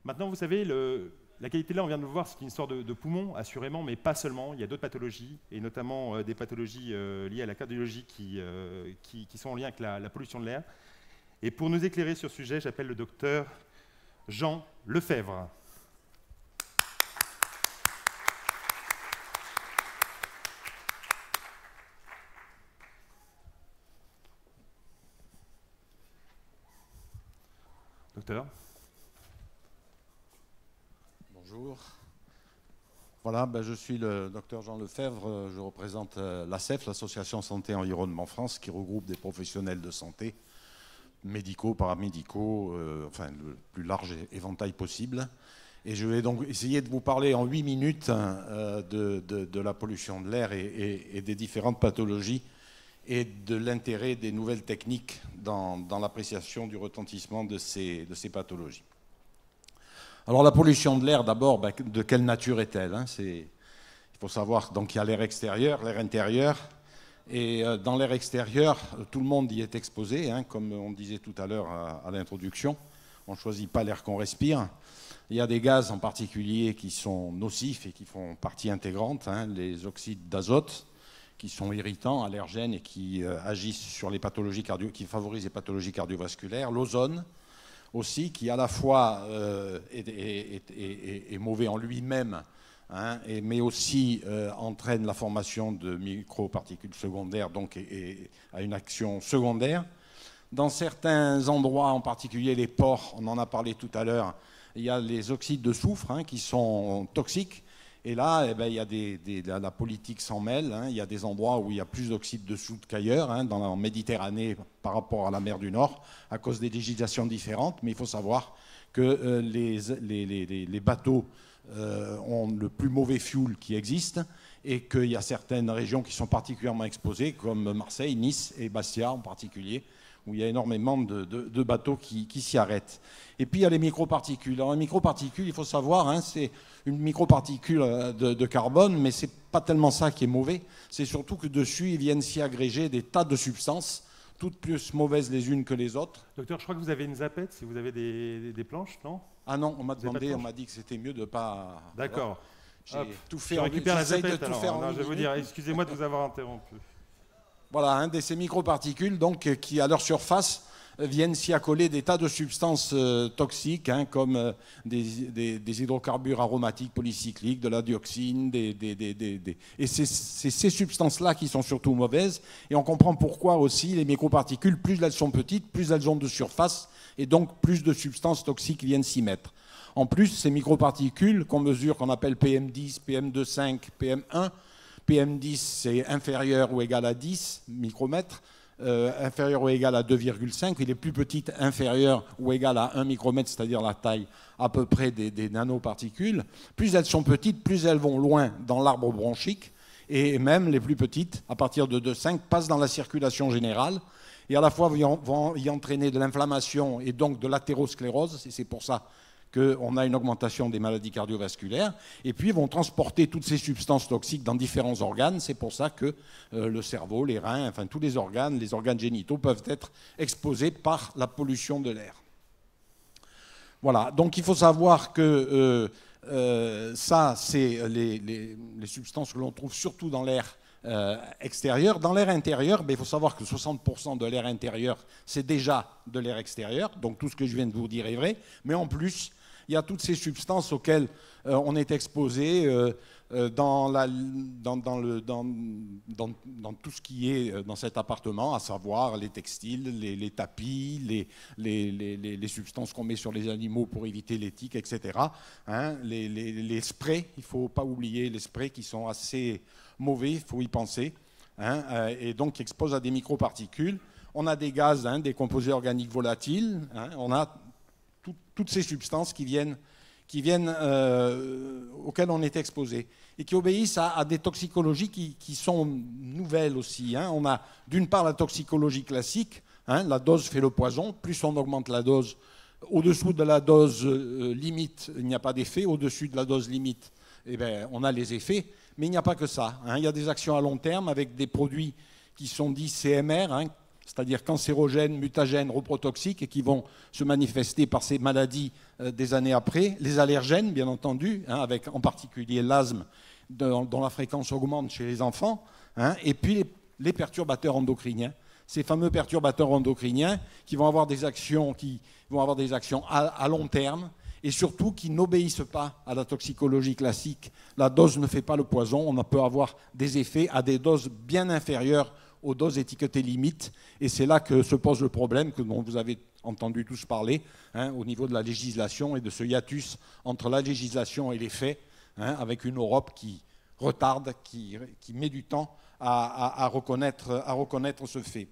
Maintenant, vous savez, la qualité de l'air, on vient de le voir, c'est une histoire de poumon, assurément, mais pas seulement. Il y a d'autres pathologies, et notamment des pathologies liées à la cardiologie qui sont en lien avec la pollution de l'air. Et pour nous éclairer sur ce sujet, j'appelle le docteur Jean Lefebvre. Docteur. Bonjour. Voilà, je suis le docteur Jean Lefebvre, je représente l'ASEF, l'Association Santé Environnement France, qui regroupe des professionnels de santé, médicaux, paramédicaux, enfin le plus large éventail possible. Et je vais donc essayer de vous parler en 8 minutes de la pollution de l'air et des différentes pathologies et de l'intérêt des nouvelles techniques dans l'appréciation du retentissement de ces pathologies. Alors la pollution de l'air, d'abord, de quelle nature est-elle, hein? Il faut savoir, donc il y a l'air extérieur, l'air intérieur, et dans l'air extérieur, tout le monde y est exposé, hein, comme on disait tout à l'heure à l'introduction. On ne choisit pas l'air qu'on respire. Il y a des gaz en particulier qui sont nocifs et qui font partie intégrante, hein, les oxydes d'azote, qui sont irritants, allergènes et qui agissent sur les pathologies qui favorisent les pathologies cardiovasculaires. L'ozone aussi, qui à la fois est mauvais en lui-même, hein, mais aussi entraîne la formation de microparticules secondaires, donc et a une action secondaire. Dans certains endroits, en particulier les ports, on en a parlé tout à l'heure, il y a les oxydes de soufre, hein, qui sont toxiques. Et là, il y a la politique s'en mêle, hein. Il y a des endroits où il y a plus d'oxyde de soufre qu'ailleurs, hein, en Méditerranée par rapport à la mer du Nord, à cause des législations différentes. Mais il faut savoir que les bateaux ont le plus mauvais fuel qui existe et qu'il y a certaines régions qui sont particulièrement exposées, comme Marseille, Nice et Bastia en particulier, où il y a énormément de bateaux qui s'y arrêtent. Et puis il y a les microparticules. Alors les microparticules, il faut savoir, hein, c'est une microparticule de carbone, mais ce n'est pas tellement ça qui est mauvais. C'est surtout que dessus, ils viennent s'y agréger des tas de substances, toutes plus mauvaises les unes que les autres. Docteur, je crois que vous avez une zapette, si vous avez des planches, non? Ah non, on m'a demandé, on m'a dit que c'était mieux de ne pas... D'accord. J'ai tout fait. Je récupère la zapette, alors. Non, je vais vous dire, excusez-moi de vous avoir interrompu. Voilà, hein, ces microparticules donc, qui, à leur surface, viennent s'y accoler des tas de substances toxiques, hein, comme des hydrocarbures aromatiques polycycliques, de la dioxine, et c'est ces substances-là qui sont surtout mauvaises. Et on comprend pourquoi aussi les microparticules, plus elles sont petites, plus elles ont de surface, et donc plus de substances toxiques viennent s'y mettre. En plus, ces microparticules qu'on mesure, qu'on appelle PM10, PM2,5, PM1, PM10 c'est inférieur ou égal à 10 micromètres, inférieur ou égal à 2,5, et les plus petites inférieures ou égales à 1 micromètre, c'est-à-dire la taille à peu près des nanoparticules. Plus elles sont petites, plus elles vont loin dans l'arbre bronchique, et même les plus petites, à partir de 2,5, passent dans la circulation générale, et à la fois vont y entraîner de l'inflammation et donc de l'athérosclérose, et c'est pour ça qu'on a une augmentation des maladies cardiovasculaires, et puis vont transporter toutes ces substances toxiques dans différents organes. C'est pour ça que le cerveau, les reins, enfin tous les organes génitaux peuvent être exposés par la pollution de l'air. Voilà, donc il faut savoir que ça, c'est les substances que l'on trouve surtout dans l'air extérieur. Dans l'air intérieur, il faut savoir que 60% de l'air intérieur, c'est déjà de l'air extérieur, donc tout ce que je viens de vous dire est vrai, mais en plus, il y a toutes ces substances auxquelles on est exposé dans tout ce qui est dans cet appartement, à savoir les textiles, les tapis, les substances qu'on met sur les animaux pour éviter les tiques, etc. Hein, les sprays, il ne faut pas oublier les sprays qui sont assez mauvais, il faut y penser, hein, et donc qui exposent à des microparticules. On a des gaz, hein, des composés organiques volatiles, hein, on a toutes ces substances qui viennent auxquelles on est exposé et qui obéissent à des toxicologies qui sont nouvelles aussi, hein. On a d'une part la toxicologie classique, hein, la dose fait le poison, plus on augmente la dose, au-dessous de la dose limite, il n'y a pas d'effet, au-dessus de la dose limite, eh bien, on a les effets, mais il n'y a pas que ça, hein. Il y a des actions à long terme avec des produits qui sont dits CMR, hein, c'est-à-dire cancérogènes, mutagènes, reprotoxiques, et qui vont se manifester par ces maladies des années après. Les allergènes, bien entendu, hein, avec en particulier l'asthme, dont la fréquence augmente chez les enfants, hein, et puis les perturbateurs endocriniens. Ces fameux perturbateurs endocriniens qui vont avoir des actions, à long terme, et surtout qui n'obéissent pas à la toxicologie classique. La dose ne fait pas le poison, on peut avoir des effets à des doses bien inférieures aux doses étiquetées limites, et c'est là que se pose le problème dont vous avez entendu tous parler, hein, au niveau de la législation et de ce hiatus entre la législation et les faits, hein, avec une Europe qui retarde, qui met du temps à reconnaître ce fait.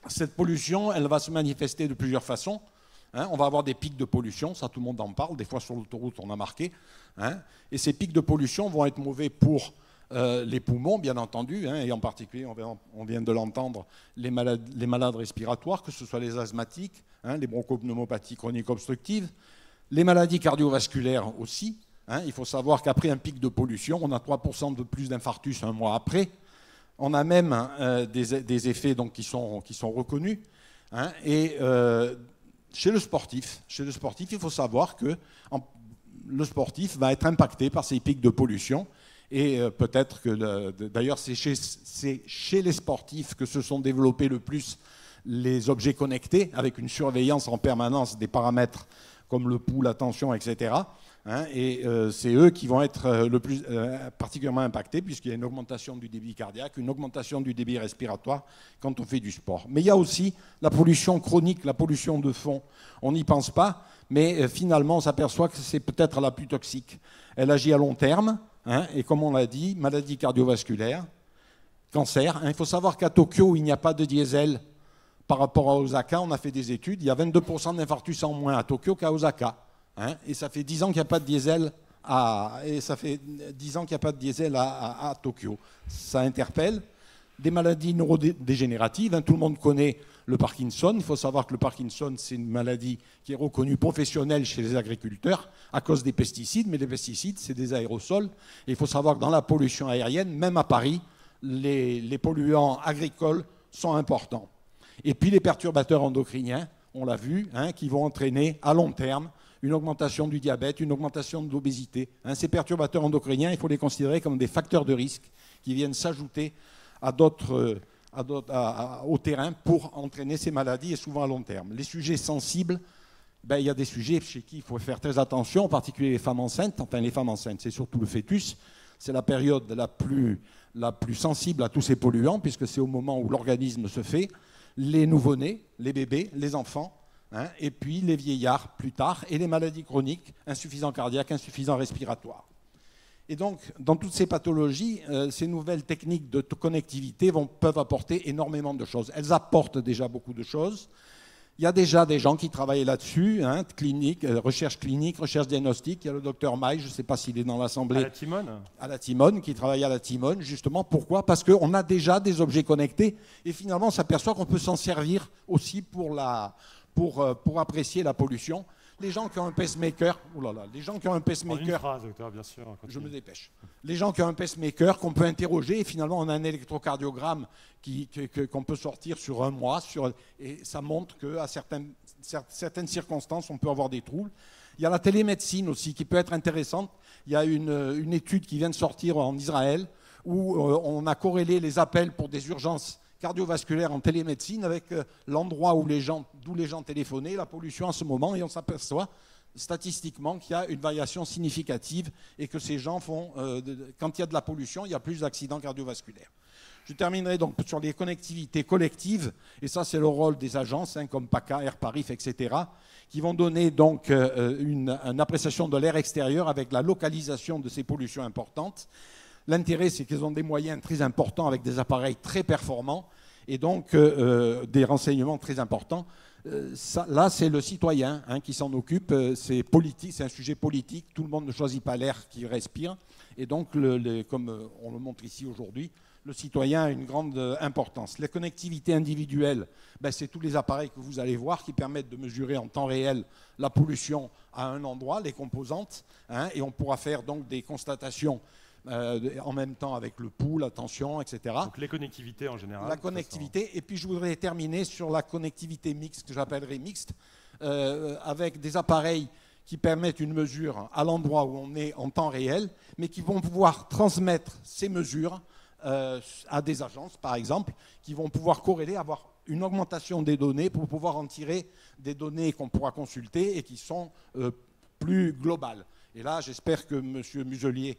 Cette pollution, elle va se manifester de plusieurs façons. Hein, on va avoir des pics de pollution, ça tout le monde en parle, des fois sur l'autoroute on a marqué. Hein, et ces pics de pollution vont être mauvais pour les poumons, bien entendu, hein, et en particulier, on vient de l'entendre, les malades respiratoires, que ce soit les asthmatiques, hein, les bronchopneumopathies chroniques obstructives, les maladies cardiovasculaires aussi. Hein, il faut savoir qu'après un pic de pollution, on a 3% de plus d'infarctus un mois après. On a même des effets donc, qui sont reconnus. Hein, et chez le sportif, il faut savoir que le sportif va être impacté par ces pics de pollution. Et peut-être que, d'ailleurs, c'est chez les sportifs que se sont développés le plus les objets connectés, avec une surveillance en permanence des paramètres comme le pouls, la tension, etc. Hein, et c'est eux qui vont être le plus particulièrement impactés, puisqu'il y a une augmentation du débit cardiaque, une augmentation du débit respiratoire quand on fait du sport. Mais il y a aussi la pollution chronique, la pollution de fond. On n'y pense pas, mais finalement, on s'aperçoit que c'est peut-être la plus toxique. Elle agit à long terme, hein, et comme on l'a dit, maladie cardiovasculaire, cancer. Hein, il faut savoir qu'à Tokyo, il n'y a pas de diesel par rapport à Osaka. On a fait des études, il y a 22% d'infarctus en moins à Tokyo qu'à Osaka. Hein, et ça fait 10 ans qu'il n'y a pas de diesel à Tokyo. Ça interpelle. Des maladies neurodégénératives. Hein, tout le monde connaît le Parkinson. Il faut savoir que le Parkinson, c'est une maladie qui est reconnue professionnelle chez les agriculteurs à cause des pesticides. Mais les pesticides, c'est des aérosols. Et il faut savoir que dans la pollution aérienne, même à Paris, les polluants agricoles sont importants. Et puis les perturbateurs endocriniens, on l'a vu, hein, qui vont entraîner à long terme une augmentation du diabète, une augmentation de l'obésité. Hein, ces perturbateurs endocriniens, il faut les considérer comme des facteurs de risque qui viennent s'ajouter au terrain pour entraîner ces maladies, et souvent à long terme. Les sujets sensibles, il y a des sujets chez qui il faut faire très attention, en particulier les femmes enceintes. Enfin, les femmes enceintes, c'est surtout le fœtus. C'est la période la plus sensible à tous ces polluants, puisque c'est au moment où l'organisme se fait. Les nouveau-nés, les bébés, les enfants, hein, et puis les vieillards plus tard, et les maladies chroniques, insuffisants cardiaques, insuffisants respiratoires. Et donc, dans toutes ces pathologies, ces nouvelles techniques de connectivité peuvent apporter énormément de choses. Elles apportent déjà beaucoup de choses. Il y a déjà des gens qui travaillent là-dessus, hein, recherche clinique, recherche diagnostique. Il y a le docteur Maille, je ne sais pas s'il est dans l'Assemblée. À la Timone, qui travaille à la Timone, justement. Pourquoi? Parce qu'on a déjà des objets connectés, et finalement, on s'aperçoit qu'on peut s'en servir aussi pour apprécier la pollution. Les gens qui ont un pacemaker, les gens qui ont un pacemaker, une phrase, docteur, bien sûr, je me dépêche. Les gens qui ont un pacemaker qu'on peut interroger, et finalement on a un électrocardiogramme qu'on peut sortir sur un mois, et ça montre qu'à certaines circonstances on peut avoir des troubles. Il y a la télémédecine aussi qui peut être intéressante. Il y a une étude qui vient de sortir en Israël où on a corrélé les appels pour des urgences cardiovasculaire en télémédecine avec l'endroit d'où les gens téléphonaient, la pollution en ce moment, et on s'aperçoit statistiquement qu'il y a une variation significative et que ces gens quand il y a de la pollution, il y a plus d'accidents cardiovasculaires. Je terminerai donc sur les connectivités collectives, et ça c'est le rôle des agences, hein, comme PACA, Airparif, etc., qui vont donner donc une appréciation de l'air extérieur avec la localisation de ces pollutions importantes. L'intérêt, c'est qu'ils ont des moyens très importants avec des appareils très performants et donc des renseignements très importants. Là, c'est le citoyen, hein, qui s'en occupe. C'est politique, c'est un sujet politique. Tout le monde ne choisit pas l'air qu'il respire. Et donc, comme on le montre ici aujourd'hui, le citoyen a une grande importance. La connectivité individuelle, c'est tous les appareils que vous allez voir qui permettent de mesurer en temps réel la pollution à un endroit, les composantes, hein, et on pourra faire donc des constatations en même temps avec le pouls, la tension, etc. Donc les connectivités en général. La connectivité. Et puis je voudrais terminer sur la connectivité mixte, que j'appellerais mixte, avec des appareils qui permettent une mesure à l'endroit où on est en temps réel, mais qui vont pouvoir transmettre ces mesures à des agences, par exemple, qui vont pouvoir corréler, avoir une augmentation des données pour pouvoir en tirer des données qu'on pourra consulter et qui sont plus globales. Et là, j'espère que M. Muselier,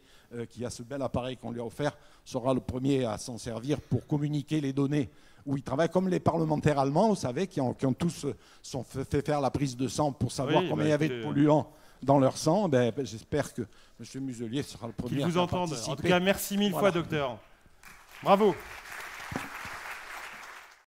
qui a ce bel appareil qu'on lui a offert, sera le premier à s'en servir pour communiquer les données où il travaille, comme les parlementaires allemands, vous savez, qui ont tous fait faire la prise de sang pour savoir combien il y avait de polluants dans leur sang. J'espère que M. Muselier sera le premier à vous entendre. En tout cas, merci mille fois, docteur. Bravo.